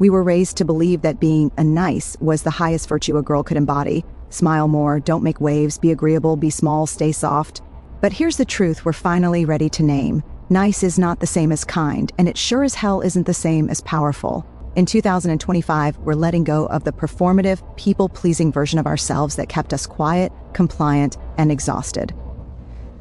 We were raised to believe that being a nice was the highest virtue a girl could embody. Smile more, don't make waves, be agreeable, be small, stay soft. But here's the truth we're finally ready to name. Nice is not the same as kind, and it sure as hell isn't the same as powerful. In 2025, we're letting go of the performative, people-pleasing version of ourselves that kept us quiet, compliant, and exhausted.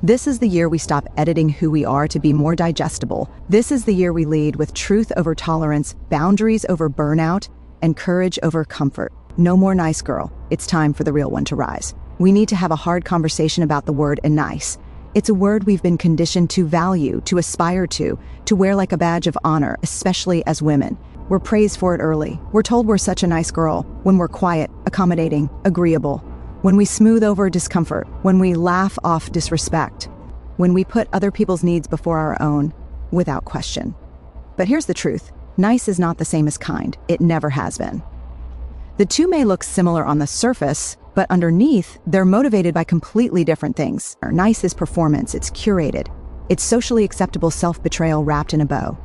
This is the year we stop editing who we are to be more digestible. This is the year we lead with truth over tolerance, boundaries over burnout, and courage over comfort. No more nice girl. It's time for the real one to rise. We need to have a hard conversation about the word nice. It's a word we've been conditioned to value, to aspire to wear like a badge of honor, especially as women. We're praised for it early. We're told we're such a nice girl when we're quiet, accommodating, agreeable, when we smooth over discomfort, when we laugh off disrespect, when we put other people's needs before our own, without question. But here's the truth. Nice is not the same as kind. It never has been. The two may look similar on the surface, but underneath, they're motivated by completely different things. Nice is performance, it's curated. It's socially acceptable self-betrayal wrapped in a bow.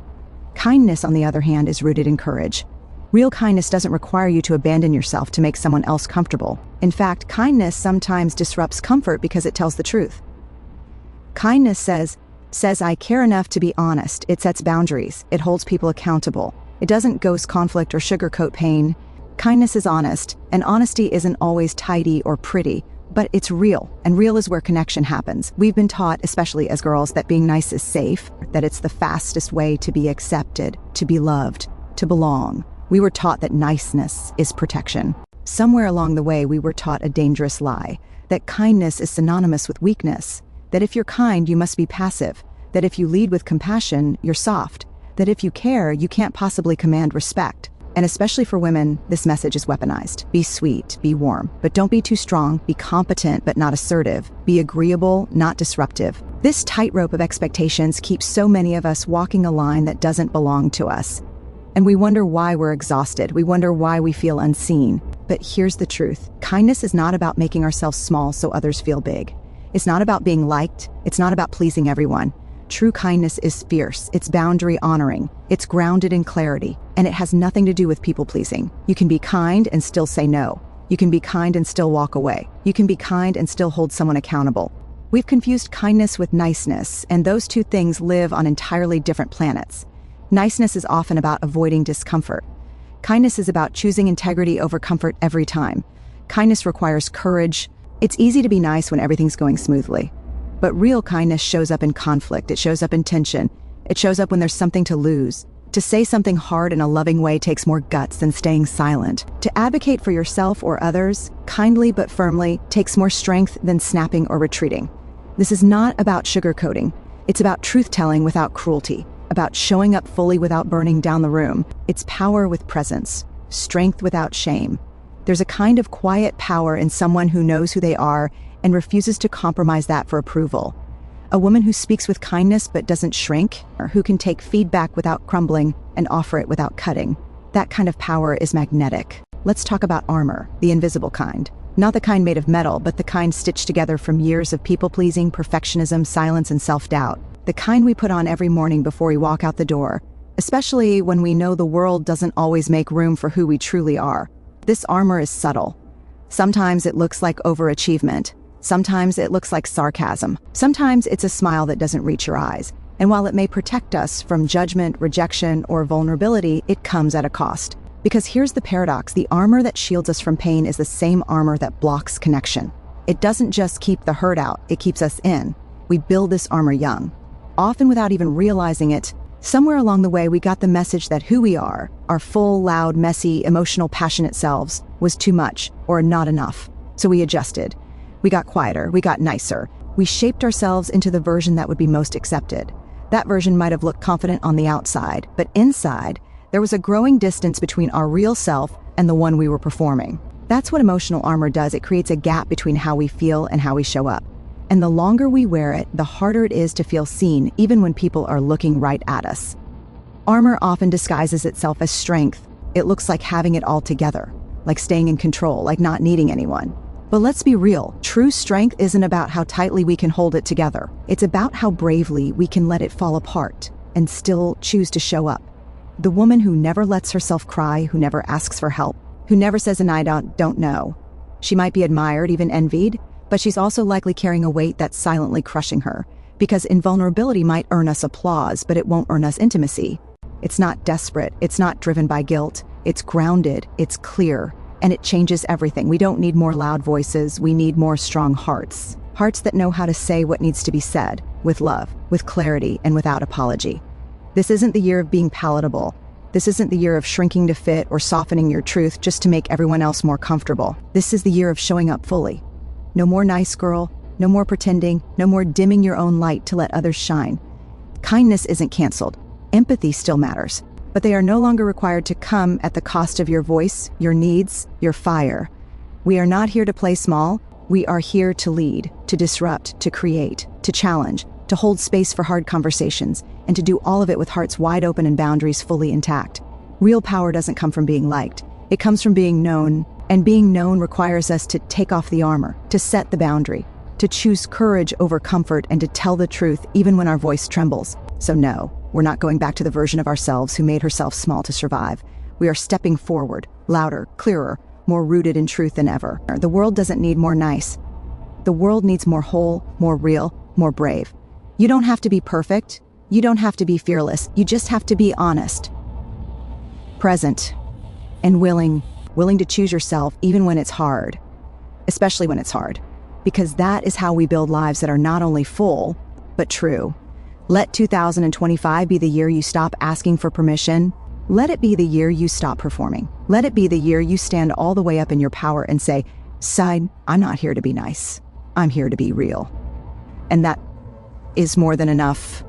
Kindness, on the other hand, is rooted in courage. Real kindness doesn't require you to abandon yourself to make someone else comfortable. In fact, kindness sometimes disrupts comfort because it tells the truth. Kindness says, I care enough to be honest. It sets boundaries. It holds people accountable. It doesn't ghost conflict or sugarcoat pain. Kindness is honest, and honesty isn't always tidy or pretty, but it's real, and real is where connection happens. We've been taught, especially as girls, that being nice is safe, that it's the fastest way to be accepted, to be loved, to belong. We were taught that niceness is protection. Somewhere along the way, we were taught a dangerous lie, that kindness is synonymous with weakness, that if you're kind, you must be passive, that if you lead with compassion, you're soft, that if you care, you can't possibly command respect. And especially for women, this message is weaponized. Be sweet, be warm, but don't be too strong. Be competent, but not assertive. Be agreeable, not disruptive. This tightrope of expectations keeps so many of us walking a line that doesn't belong to us. And we wonder why we're exhausted. We wonder why we feel unseen. But here's the truth. Kindness is not about making ourselves small so others feel big. It's not about being liked. It's not about pleasing everyone. True kindness is fierce, it's boundary honoring, it's grounded in clarity, and it has nothing to do with people pleasing. You can be kind and still say no. You can be kind and still walk away. You can be kind and still hold someone accountable. We've confused kindness with niceness, and those two things live on entirely different planets. Niceness is often about avoiding discomfort. Kindness is about choosing integrity over comfort every time. Kindness requires courage. It's easy to be nice when everything's going smoothly. But real kindness shows up in conflict, it shows up in tension, it shows up when there's something to lose. To say something hard in a loving way takes more guts than staying silent. To advocate for yourself or others, kindly but firmly, takes more strength than snapping or retreating. This is not about sugarcoating. It's about truth-telling without cruelty, about showing up fully without burning down the room. It's power with presence, strength without shame. There's a kind of quiet power in someone who knows who they are and refuses to compromise that for approval. A woman who speaks with kindness but doesn't shrink, or who can take feedback without crumbling and offer it without cutting. That kind of power is magnetic. Let's talk about armor, the invisible kind. Not the kind made of metal, but the kind stitched together from years of people-pleasing, perfectionism, silence, and self-doubt. The kind we put on every morning before we walk out the door, especially when we know the world doesn't always make room for who we truly are. This armor is subtle. Sometimes it looks like overachievement. Sometimes it looks like sarcasm. Sometimes it's a smile that doesn't reach your eyes. And while it may protect us from judgment, rejection, or vulnerability, it comes at a cost. Because here's the paradox, the armor that shields us from pain is the same armor that blocks connection. It doesn't just keep the hurt out, it keeps us in. We build this armor young, often without even realizing it. Somewhere along the way, we got the message that who we are, our full, loud, messy, emotional, passionate selves, was too much or not enough. So we adjusted. We got quieter, we got nicer. We shaped ourselves into the version that would be most accepted. That version might have looked confident on the outside, but inside, there was a growing distance between our real self and the one we were performing. That's what emotional armor does. It creates a gap between how we feel and how we show up. And the longer we wear it, the harder it is to feel seen, even when people are looking right at us. Armor often disguises itself as strength. It looks like having it all together, like staying in control, like not needing anyone. But let's be real, true strength isn't about how tightly we can hold it together. It's about how bravely we can let it fall apart and still choose to show up. The woman who never lets herself cry, who never asks for help, who never says an I don't know. She might be admired, even envied, but she's also likely carrying a weight that's silently crushing her, because invulnerability might earn us applause, but it won't earn us intimacy. It's not desperate, it's not driven by guilt, it's grounded, it's clear, and it changes everything. We don't need more loud voices, we need more strong hearts. Hearts that know how to say what needs to be said, with love, with clarity, and without apology. This isn't the year of being palatable. This isn't the year of shrinking to fit or softening your truth just to make everyone else more comfortable. This is the year of showing up fully. No more nice girl, no more pretending, no more dimming your own light to let others shine. Kindness isn't canceled. Empathy still matters, but they are no longer required to come at the cost of your voice, your needs, your fire. We are not here to play small. We are here to lead, to disrupt, to create, to challenge, to hold space for hard conversations, and to do all of it with hearts wide open and boundaries fully intact. Real power doesn't come from being liked. It comes from being known, and being known requires us to take off the armor, to set the boundary, to choose courage over comfort, and to tell the truth even when our voice trembles. So no, we're not going back to the version of ourselves who made herself small to survive. We are stepping forward, louder, clearer, more rooted in truth than ever. The world doesn't need more nice. The world needs more whole, more real, more brave. You don't have to be perfect. You don't have to be fearless. You just have to be honest, present, and willing to choose yourself even when it's hard, especially when it's hard, because that is how we build lives that are not only full, but true. Let 2025 be the year you stop asking for permission. Let it be the year you stop performing. Let it be the year you stand all the way up in your power and say, "Side, I'm not here to be nice. I'm here to be real." And that is more than enough